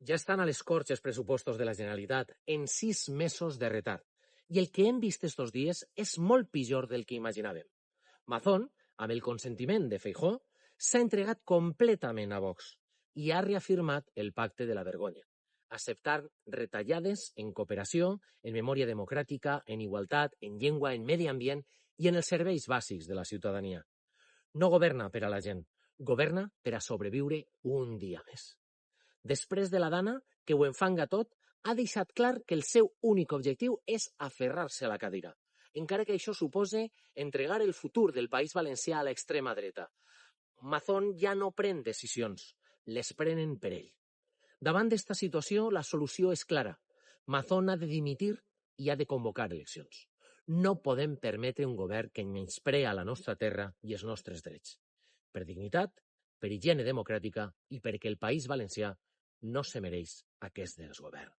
Ja estan a les Corts els pressupostos de la Generalitat, en 6 mesos de retard. I el que hem vist estos dies és molt pitjor del que imaginàvem. Mazón, amb el consentiment de Feijóo, s'ha entregat completament a Vox i ha reafirmat el pacte de la vergonya, acceptar retallades en cooperació, en memòria democràtica, en igualtat, en llengua, en medi ambient i en els serveis bàsics de la ciutadania. No governa per a la gent, governa per a sobreviure un dia més. Després de la dana, que ho enfanga tot, ha deixat clar que el seu únic objectiu és aferrar-se a la cadira, encara que això supose entregar el futur del País Valencià a l'extrema dreta. Mazón ja no pren decisions, les prenen per ell. Davant d'esta situació, la solució és clara. Mazón ha de dimitir i ha de convocar eleccions. No podem permetre un govern que menysprea la nostra terra i els nostres drets. Per dignitat, per higiene democràtica i perquè el País Valencià no se mereix aquest desgovern.